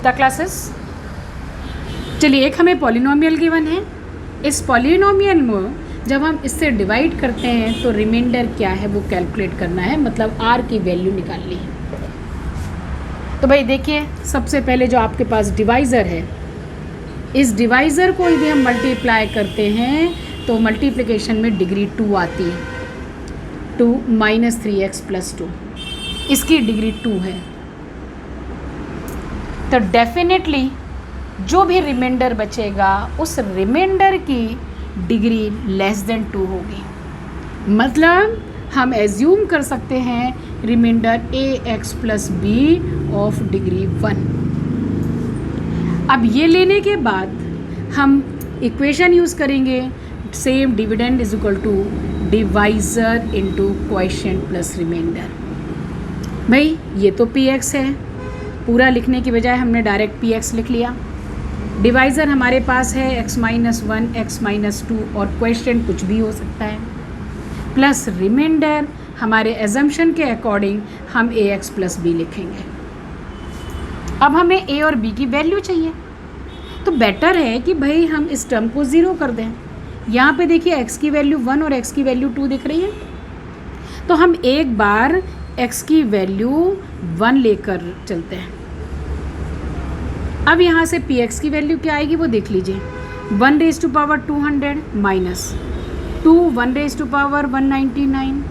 Classes. चलिए, एक हमें पॉलिनोमियल गिवन है। इस पॉलिनोमियल में जब हम इससे डिवाइड करते हैं तो रिमाइंडर क्या है वो कैलकुलेट करना है, मतलब आर की वैल्यू निकालनी है। तो भाई देखिए, सबसे पहले जो आपके पास डिवाइज़र है, इस डिवाइज़र को यदि हम मल्टीप्लाई करते हैं तो मल्टीप्लिकेशन में डिग्री 2 आती है। 2 - 3x + 2, इसकी डिग्री 2 है। तो डेफिनेटली जो भी रिमाइंडर बचेगा उस रिमाइंडर की डिग्री <2 होगी। मतलब हम एज्यूम कर सकते हैं remainder ax + b of degree 1। अब ये लेने के बाद हम इक्वेशन यूज़ करेंगे, same dividend is equal to divisor into quotient plus remainder. भाई ये तो px है, पूरा लिखने की बजाय हमने डायरेक्ट px लिख लिया। डिवाइज़र हमारे पास है x - 1, x - 2 और क्वोशिएंट कुछ भी हो सकता है, प्लस रिमाइंडर हमारे एजम्पशन के अकॉर्डिंग हम ax + b लिखेंगे। अब हमें a और b की वैल्यू चाहिए, तो बेटर है कि भाई हम इस टर्म को 0 कर दें। यहाँ पे देखिए x की वैल्यू 1 और x की वैल्यू 2 दिख रही है, तो हम एक बार x की वैल्यू 1 लेकर चलते हैं। अब यहाँ से px की वैल्यू क्या आएगी वो देख लीजिए। 1 to power 200 minus 2 1 to power 199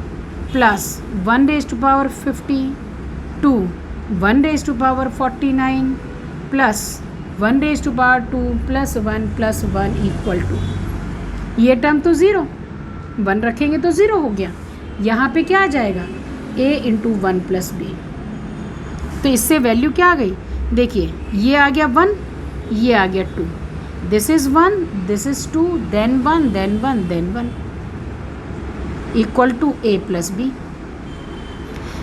plus 1 to power 50 2 1 to power 49 plus 1 to power 2 plus 1 plus 1 equal to, ये टर्म तो 0, 1 रखेंगे तो 0 हो गया। यहाँ पे क्या आ जाएगा a इंटू 1 + b। तो इससे वैल्यू क्या आ गई, देखिए ये आ गया 1, ये आ गया 2, this is 1, this is 2, then 1, then 1, then 1 equal to a + b।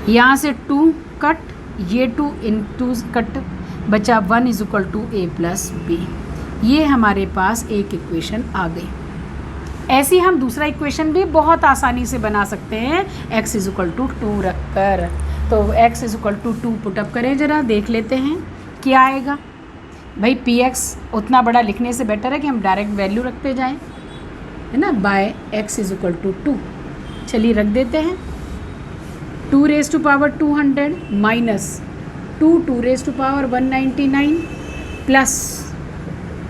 यहाँ से 2 कट, ये 2 इंटू कट, बचा 1 is equal to a + b। ये हमारे पास एक इक्वेशन आ गई। ऐसी हम दूसरा इक्वेशन भी बहुत आसानी से बना सकते हैं x इज इक्वल टू 2 रख कर। तो x is equal to 2 put up करें, ज़रा देख लेते हैं क्या आएगा। भाई px उतना बड़ा लिखने से बेटर है कि हम डायरेक्ट वैल्यू रखते जाएं, है ना, by x is equal to 2। चलिए रख देते हैं। 2 to power 200 minus 2 to power 199 plus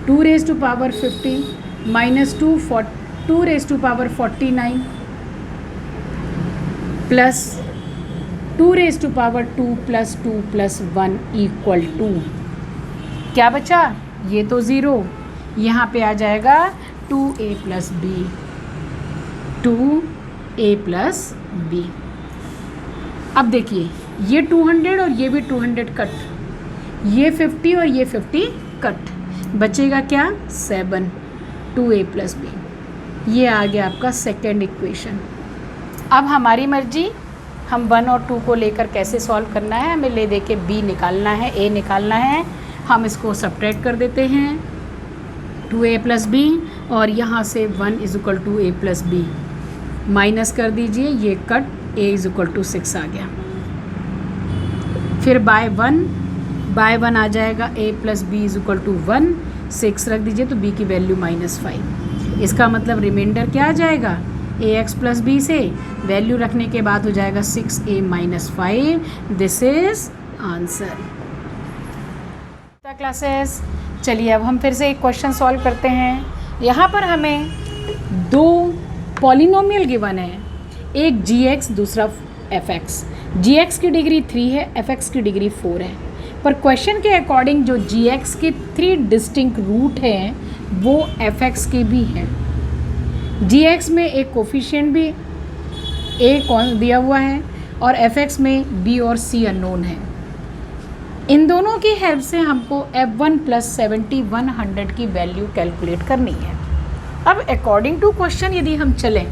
2 to power 50 minus 2 to power 49 plus 2 to power 2 plus 2 plus 1 equal to, क्या बचा, ये तो 0, यहाँ पे आ जाएगा 2a + b, 2a + b। अब देखिए ये 200 और ये भी 200 कट, ये 50 और ये 50 कट, बचेगा क्या 7, 2a + b। ये आ गया आपका सेकेंड इक्वेशन। अब हमारी मर्जी, हम 1 और 2 को लेकर कैसे सॉल्व करना है, हमें ले दे के b निकालना है, a निकालना है। हम इसको सब्ट्रैक्ट कर देते हैं 2a + b, और यहाँ से 1 is equal to a + b minus कर दीजिए, ये cut, a is equal to 6 आ गया। फिर बाय 1 आ जाएगा, a + b is equal to 1, 6 रख दीजिए तो b की वैल्यू -5। इसका मतलब रिमाइंडर क्या आ जाएगा, ax + b से वैल्यू रखने के बाद हो जाएगा 6a - 5। This is answer. Classes, चलिए अब हम फिर से एक क्वेश्चन सॉल्व करते हैं। यहाँ पर हमें 2 पॉलिनोमियल गिवन है, एक gx दूसरा fx। gx की डिग्री 3 है, fx की डिग्री 4 है, पर क्वेश्चन के अकॉर्डिंग जो gx के 3 डिस्टिंक्ट रूट हैं वो fx के भी हैं। gx में एक कोफिशिएंट भी a कौन दिया हुआ है और fx में b और c अननोन है। इन दोनों की हेल्प से हमको f1 + 70 100 की वैल्यू कैलकुलेट करनी है। अब अकॉर्डिंग टू क्वेश्चन यदि हम चलें,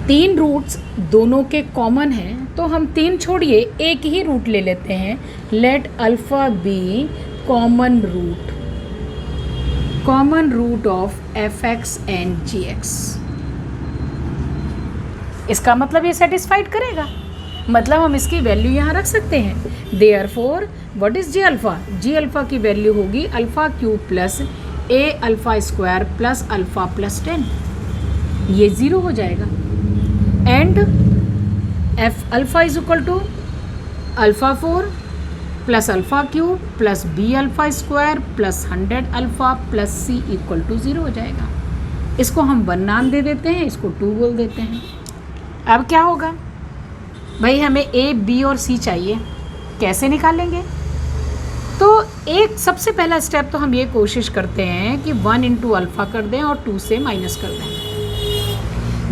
3 रूट्स दोनों के कॉमन हैं, तो हम 3 छोड़िए एक ही रूट ले लेते हैं। Let alpha be common root of fx and gx। इसका मतलब ये सेटिस्फाइड करेगा, मतलब हम इसकी वैल्यू यहाँ रख सकते हैं। Therefore what is G alpha? G alpha की वैल्यू होगी अल्फ़ा क्यूब प्लस ए alpha square plus alpha plus 10, ये 0 हो जाएगा। And F alpha is equal to alpha 4 plus alpha cube plus B alpha square plus 100 alpha plus C equal to 0 हो जाएगा। इसको हम 1 नाम दे देते हैं, इसको 2 बोल देते हैं। अब क्या होगा भाई, हमें ए बी और सी चाहिए, कैसे निकालेंगे? तो एक सबसे पहला स्टेप तो हम ये कोशिश करते हैं कि 1 इंटू अल्फ़ा कर दें और 2 से माइनस कर दें।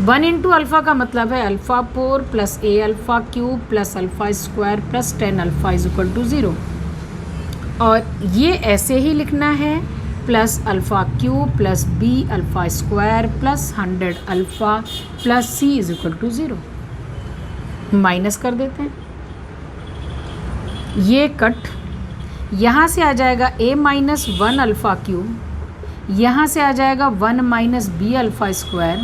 1 इंटू अल्फ़ा का मतलब है alpha 4 plus A alpha cube plus alpha square plus 10 alpha is equal to 0, और ये ऐसे ही लिखना है plus alpha cube plus B alpha square plus 100 alpha plus c is equal to 0। Minus कर देते हैं, ये कट, यहाँ से आ जाएगा a माइनस 1 अल्फ़ा क्यूब, यहाँ से आ जाएगा 1 माइनस बी अल्फ़ा स्क्वायर,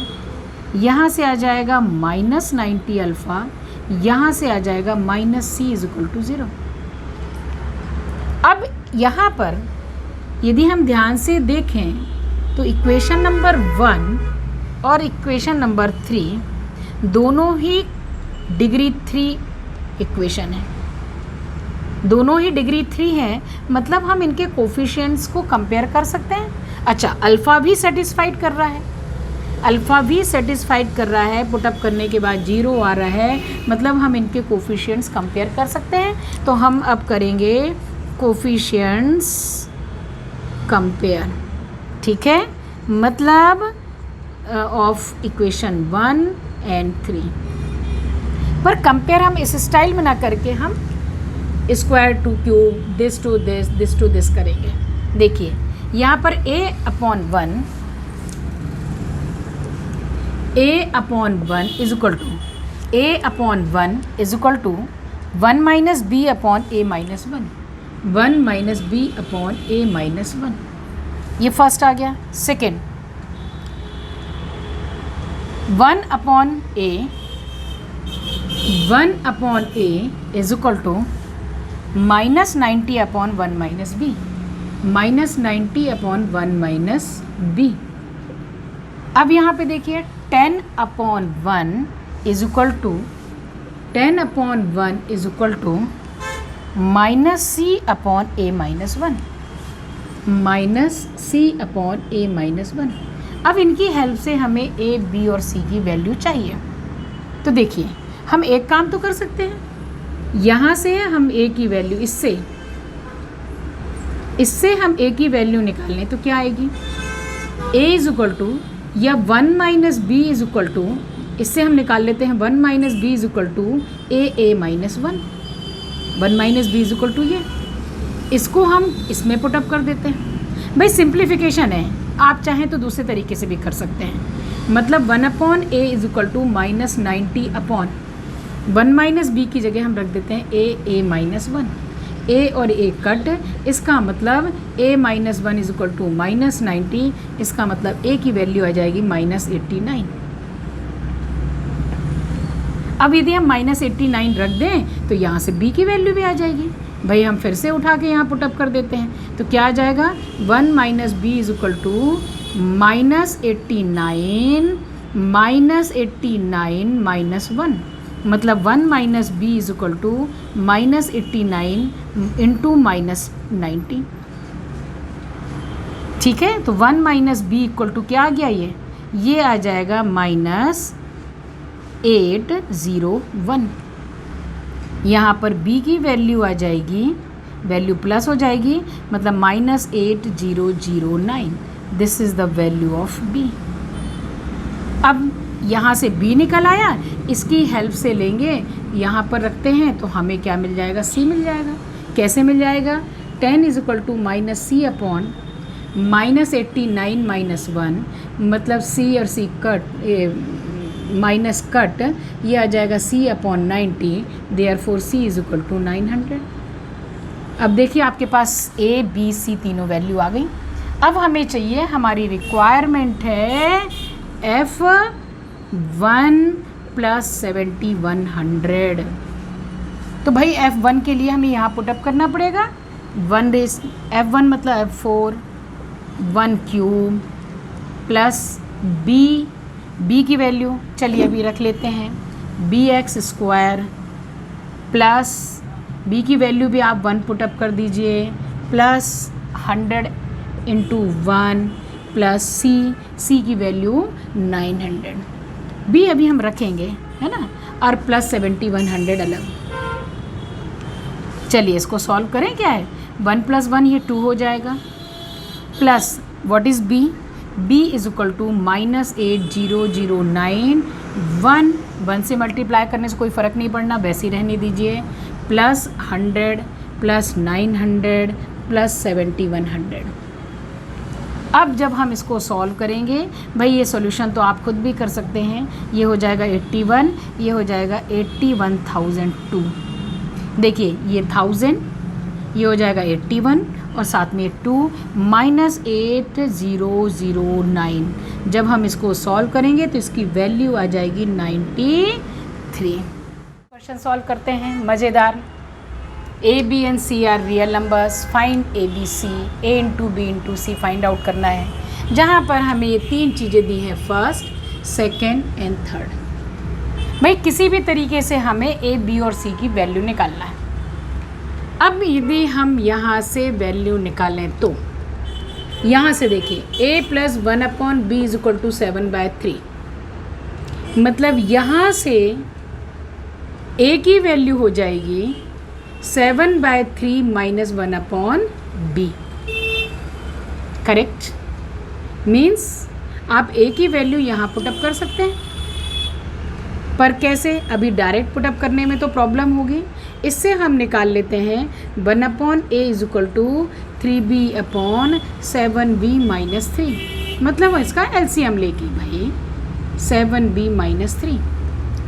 यहाँ से आ जाएगा माइनस 90 अल्फ़ा, यहाँ से आ जाएगा minus c is equal to 0। अब यहाँ पर यदि हम ध्यान से देखें तो इक्वेशन नंबर 1 और इक्वेशन नंबर 3 दोनों ही डिग्री 3 इक्वेशन है, दोनों ही डिग्री 3 है, मतलब हम इनके कोफिशिएंट्स को कंपेयर कर सकते हैं। अच्छा, अल्फ़ा भी सेटिस्फाइड कर रहा है, अल्फ़ा भी सेटिस्फाइड कर रहा है, पुटअप करने के बाद 0 आ रहा है, मतलब हम इनके कोफिशिएंट्स कंपेयर कर सकते हैं। तो हम अब करेंगे कोफिशिएंट्स कंपेयर, ठीक है, मतलब ऑफ इक्वेशन 1 एंड 3। पर कंपेयर हम इस स्टाइल में ना करके हम square to cube, this to this करेंगे। देखिए यहाँ पर a upon 1 is equal to a upon 1 is equal to 1 minus b upon a minus 1, 1 minus b upon a minus 1, ये फर्स्ट आ गया। Second 1 upon a is equal to minus 90 upon 1 minus b, minus 90 upon 1 minus b. अब यहाँ पे देखिए 10 upon 1 is equal to 10 upon 1 is equal to minus c upon a minus 1, minus c upon a minus 1। अब इनकी help से हमें A B और सी की वैल्यू चाहिए। तो देखिए हम एक काम तो कर सकते हैं, यहाँ से हम a की वैल्यू, इससे हम a की वैल्यू निकाल लें तो क्या आएगी, a इज इक्वल टू, या 1 minus b is equal to, इससे हम निकाल लेते हैं 1 minus b is equal to a minus 1, 1 minus b is equal to ये, इसको हम इसमें पुटअप कर देते हैं। भाई सिंप्लीफिकेशन है, आप चाहें तो दूसरे तरीके से भी कर सकते हैं, मतलब 1 upon a is equal to minus 90 upon 1 minus b की जगह हम रख देते हैं ए माइनस 1, ए और ए कट, इसका मतलब a minus 1 is equal to minus 90, इसका मतलब a की वैल्यू आ जाएगी माइनस 89। अब यदि हम माइनस 89 रख दें तो यहाँ से b की वैल्यू भी आ जाएगी। भाई हम फिर से उठा के यहाँ पुटअप कर देते हैं, तो क्या आ जाएगा 1 minus b is equal to minus 89 minus 1, मतलब 1 minus b is equal to minus 89 into minus 90, ठीक है। तो 1 माइनस बी इक्वल टू क्या आ गया, ये आ जाएगा माइनस 801। यहाँ पर b की वैल्यू आ जाएगी, वैल्यू प्लस हो जाएगी, मतलब minus 8009, this is the value of b। अब यहाँ से b निकल आया, इसकी हेल्प से लेंगे, यहाँ पर रखते हैं तो हमें क्या मिल जाएगा, c मिल जाएगा। कैसे मिल जाएगा, 10 is equal to minus c upon minus 89 minus 1, मतलब c और c कट, माइनस कट, ये आ जाएगा c upon 90, therefore c is equal to 900। अब देखिए आपके पास a b c तीनों वैल्यू आ गई। अब हमें चाहिए, हमारी रिक्वायरमेंट है f1 प्लस 7100, तो भाई F1 के लिए हमें यहाँ पुटअप करना पड़ेगा F1 मतलब F4 1 क्यूब प्लस बी की वैल्यू चलिए अभी रख लेते हैं bx स्क्वायर प्लस b की वैल्यू भी आप 1 पुटअप कर दीजिए प्लस 100 इंटू 1 प्लस c की वैल्यू 900 b अभी हम रखेंगे है ना और प्लस 7100 अलग। चलिए इसको सॉल्व करें। क्या है 1 + 1 ये 2 हो जाएगा plus what is b is equal to -8009 1 से मल्टीप्लाई करने से कोई फ़र्क नहीं पड़ना, वैसे ही रहने दीजिए प्लस 100 प्लस 900 प्लस 7100। अब जब हम इसको सॉल्व करेंगे भाई ये सॉल्यूशन तो आप खुद भी कर सकते हैं, ये हो जाएगा 81, ये हो जाएगा 81,002। देखिए ये 1000 ये हो जाएगा 81 और साथ में 2 -8009। जब हम इसको सॉल्व करेंगे तो इसकी वैल्यू आ जाएगी 93। क्वेश्चन सॉल्व करते हैं मज़ेदार। A, B and C are real numbers, find A, B, C, A into B into C find out करना है, जहाँ पर हमें ये 3 चीज़ें दी हैं फर्स्ट सेकेंड एंड थर्ड। भाई किसी भी तरीके से हमें A, B और C की वैल्यू निकालना है। अब यदि हम यहाँ से वैल्यू निकालें तो यहाँ से देखिए A + 1/B is equal to 7/3, मतलब यहाँ से A की वैल्यू हो जाएगी 7/3 - 1/B। करेक्ट मीन्स आप A की वैल्यू यहाँ पुटअप कर सकते हैं, पर कैसे, अभी डायरेक्ट पुटअप करने में तो प्रॉब्लम होगी। इससे हम निकाल लेते हैं 1/A is equal to 3B/7B - 3, मतलब इसका एलसीएम लेके भाई 7B - 3।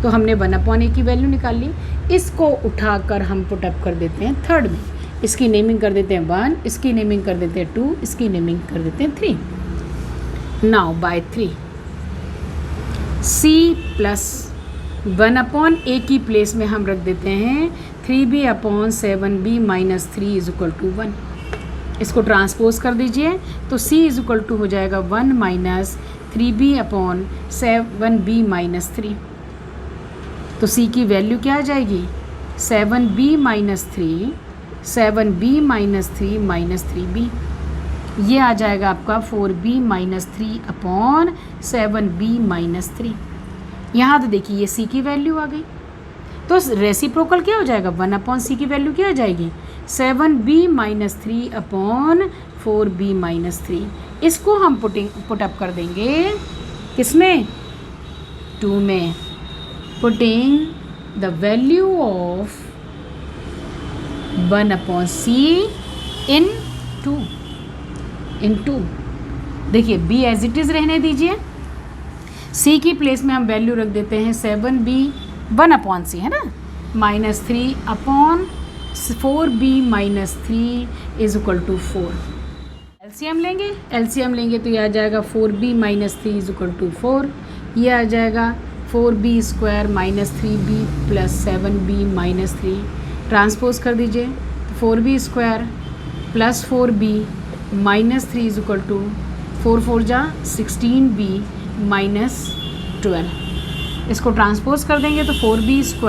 तो हमने 1/A की वैल्यू निकाल ली। इसको उठाकर हम पुटअप कर देते हैं थर्ड में, इसकी नेमिंग कर देते हैं 1, इसकी नेमिंग कर देते हैं 2, इसकी नेमिंग कर देते हैं 3। Now bye 3 C plus 1/A की प्लेस में हम रख देते हैं 3B/7B - 3 इज इक्वल टू 1। इसको ट्रांसपोज कर दीजिए तो C इज इक्वल टू हो जाएगा 1 - 3B/7B - 3। तो C की वैल्यू क्या आ जाएगी 7B - 3 7B - 3 - 3B, ये आ जाएगा आपका 4B - 3/7B - 3। यहाँ तो देखिए ये C की वैल्यू आ गई, तो रेसिप्रोकल क्या हो जाएगा 1/C की वैल्यू क्या आ जाएगी 7B - 3/4B - 3। इसको हम पुटअप कर देंगे किसमें 2 में, putting the value of 1/C in 2 देखिए B एज इट इज़ रहने दीजिए, C की प्लेस में हम वैल्यू रख देते हैं 7B 1/C है ना -3/4B - 3 is equal to 4। LCM लेंगे तो ये आ जाएगा 4B - 3 इज इक्वल टू 4, ये आ जाएगा 4B² - 3B + 7B - 3। ट्रांसपोज कर दीजिए 4B² + 4B - 3 is equal to 4 4 जा 16B - 12। इसको ट्रांसपोज कर देंगे तो 4B² -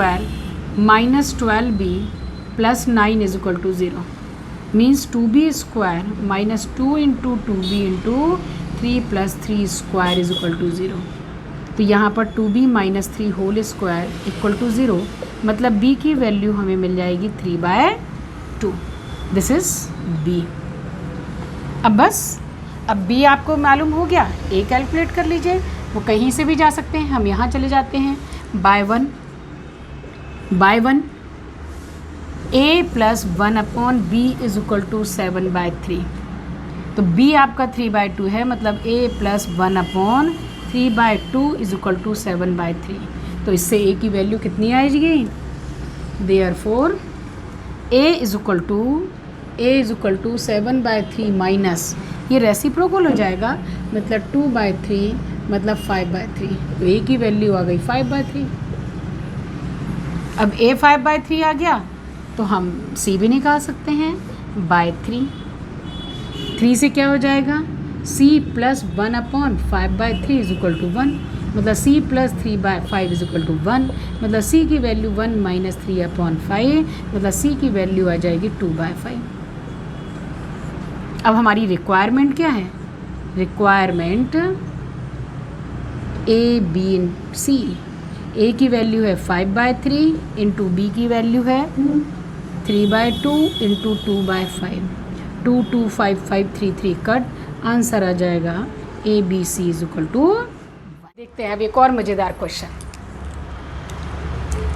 12B + 9 is equal to 0, means 2B² - 2 into 2B into 3 + 3² is equal to 0। तो यहाँ पर 2B - 3 whole square equal to 0, मतलब B की वैल्यू हमें मिल जाएगी 3/2। This is B। अब B आपको मालूम हो गया, A कैलकुलेट कर लीजिए, वो कहीं से भी जा सकते हैं, हम यहाँ चले जाते हैं by 1 A + 1/B is equal to 7/3। तो B आपका 3/2 है, मतलब A + 1/3/2 इज इक्वल टू 7/3। तो इससे A की वैल्यू कितनी आएगी, therefore A is equal to 7/3 minus, ये रेसिप्रोकल हो जाएगा, मतलब 2/3 मतलब 5/3। तो A की वैल्यू आ गई 5/3। अब A 5/3 आ गया तो हम सी भी निकाल सकते हैं बाय 3। 3 से क्या हो जाएगा, c plus 1/5/3 is equal to 1, मतलब c plus 3/5 is equal to 1, मतलब c की वैल्यू 1 माइनस 3/5, मतलब c की वैल्यू आ जाएगी 2/5। अब हमारी रिक्वायरमेंट क्या है, requirement A B C, A की वैल्यू है 5/3 इंटू बी की वैल्यू है 3/2 इंटू 2/5, 2 2 5 5 3 3 कट, आंसर आ जाएगा a B c is equal to. देखते हैं अब एक और मज़ेदार क्वेश्चन।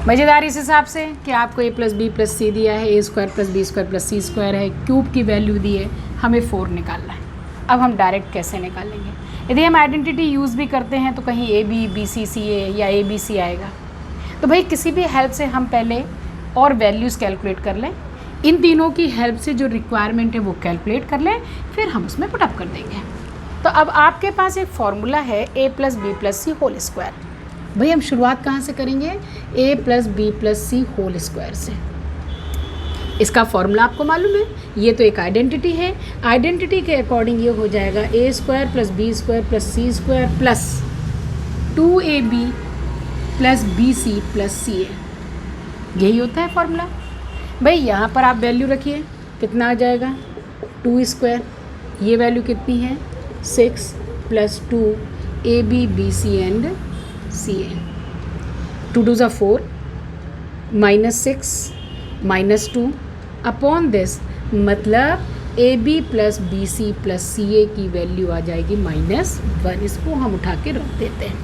मज़ेदार इस हिसाब से कि आपको A plus B plus C दिया है, A square plus B square plus C square है, क्यूब की वैल्यू दी है, हमें 4 निकालना है। अब हम डायरेक्ट कैसे निकालेंगे, यदि हम आइडेंटिटी यूज़ भी करते हैं तो कहीं ए बी बी सी सी ए या ए बी सी आएगा, तो भाई किसी भी हेल्प से हम पहले और वैल्यूज़ कैलकुलेट कर लें, इन तीनों की हेल्प से जो रिक्वायरमेंट है वो कैलकुलेट कर लें, फिर हम उसमें पुटअप कर देंगे। तो अब आपके पास एक फॉर्मूला है A plus B plus C whole square. भाई हम शुरुआत कहाँ से करेंगे, ए प्लस बी प्लस सी होल स्क्वायर से। इसका फॉर्मूला आपको मालूम है, ये तो एक आइडेंटिटी है, आइडेंटिटी के अकॉर्डिंग ये हो जाएगा A square plus B square plus C square plus 2ab plus B C plus C A, यही होता है फॉर्मूला। भाई यहाँ पर आप वैल्यू रखिए, कितना आ जाएगा 2 स्क्वायर, ये वैल्यू कितनी है 6 plus 2 A B B C and C A, 2 2 4 minus 6 minus 2 upon this, मतलब A B plus B C plus C A की वैल्यू आ जाएगी -1। इसको हम उठा के रख देते हैं।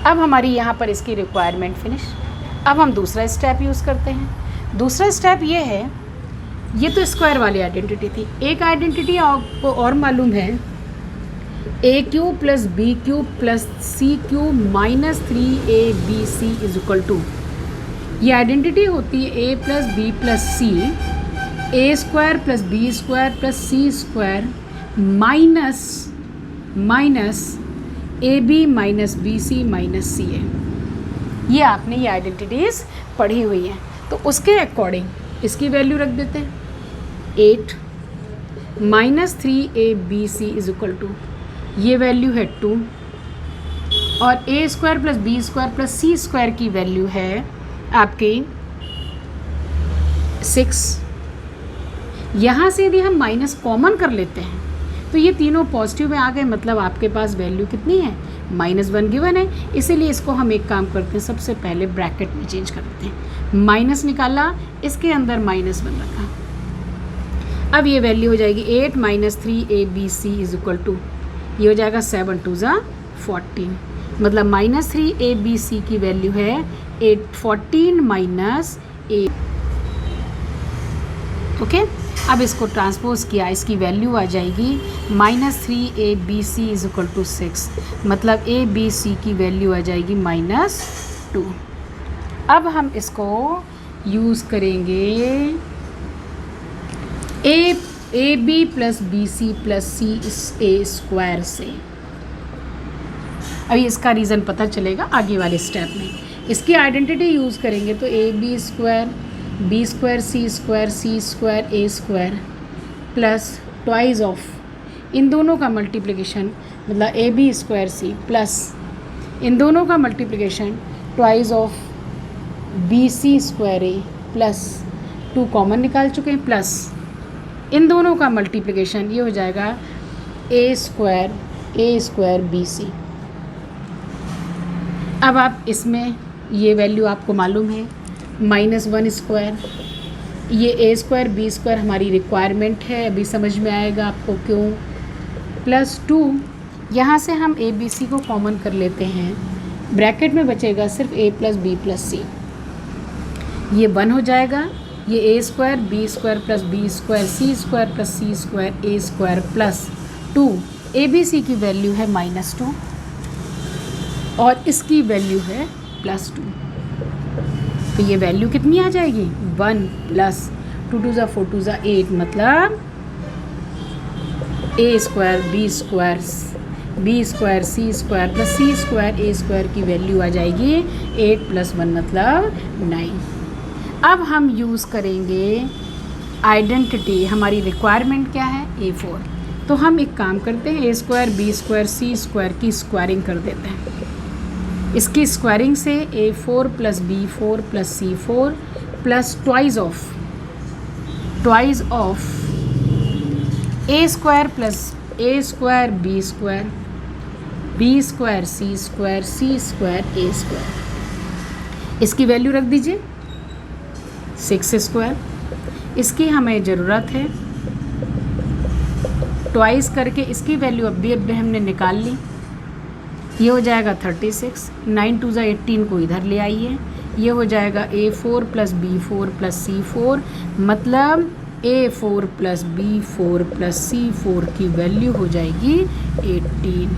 अब हमारी यहाँ पर इसकी रिक्वायरमेंट फिनिश। अब हम दूसरा स्टेप यूज़ करते हैं। दूसरा स्टेप ये है, ये तो स्क्वायर वाली आइडेंटिटी थी, एक आइडेंटिटी आपको और मालूम है, A cube plus B cube plus C cube minus 3ab is equal to, ये आइडेंटिटी होती है A plus B plus C, A square plus B square plus C square minus A B minus B C minus C A. ये आपने ये identities पढ़ी हुई हैं, तो उसके अकॉर्डिंग इसकी वैल्यू रख देते हैं 8 minus 3ab is equal to, ये वैल्यू है 2, और A square plus B square plus C square की वैल्यू है आपकी 6। यहाँ से यदि हम माइनस कॉमन कर लेते हैं तो ये तीनों पॉजिटिव में आ गए, मतलब आपके पास वैल्यू कितनी है -1 गिवन है। इसीलिए इसको हम एक काम करते हैं, सबसे पहले ब्रैकेट में चेंज कर देते हैं, माइनस निकाला, इसके अंदर -1 रखा। अब ये वैल्यू हो जाएगी 8 minus 3ab is equal to, ये हो जाएगा 7 2 14, मतलब -3ab की वैल्यू है 14 माइनस 8। ओके, अब इसको ट्रांसपोज किया, इसकी वैल्यू आ जाएगी -3ab इज इक्वल टू 6, मतलब abc की वैल्यू आ जाएगी -2। अब हम इसको यूज़ करेंगे a B plus B C plus C A square से। अभी इसका रीज़न पता चलेगा आगे वाले स्टेप में। इसकी आइडेंटिटी यूज़ करेंगे तो A B square B square C square A square plus twice of इन दोनों का मल्टीप्लिकेशन, मतलब A B square C plus इन दोनों का multiplication twice of B C square A plus 2 common निकाल चुके हैं, प्लस इन दोनों का मल्टीप्लिकेशन, ये हो जाएगा ए स्क्वायर बी सी। अब आप इसमें ये वैल्यू आपको मालूम है -1 स्क्वायर, ये ए स्क्वायर बी स्क्वायर हमारी रिक्वायरमेंट है, अभी समझ में आएगा आपको क्यों, प्लस 2, यहाँ से हम ए बी सी को कॉमन कर लेते हैं, ब्रैकेट में बचेगा सिर्फ A plus B plus C, ये 1 हो जाएगा, ये A square B square plus B square C square plus C square A square plus 2, A B C की वैल्यू है -2 और इसकी वैल्यू है +2, तो ये वैल्यू कितनी आ जाएगी 1 प्लस 2 2 4 2 8, मतलब ए square B square C square plus C square A square की वैल्यू आ जाएगी 8 + 1 मतलब 9। अब हम यूज़ करेंगे आइडेंटिटी। हमारी रिक्वायरमेंट क्या है? A4। तो हम एक काम करते हैं, A square B square C square की स्क्वायरिंग कर देते हैं। इसकी स्क्वायरिंग से A4 plus B4 plus C4 plus twice of A square plus A square B square C square A square. इसकी वैल्यू रख दीजिए 6 स्क्वायर। इसकी हमें ज़रूरत है, ट्वाइस करके इसकी वैल्यू अभी हमने निकाल ली। ये हो जाएगा 36, 9 2 18 को इधर ले आइए, ये हो जाएगा A4 plus B4 plus C4, मतलब A4 plus B4 plus C4 की वैल्यू हो जाएगी 18।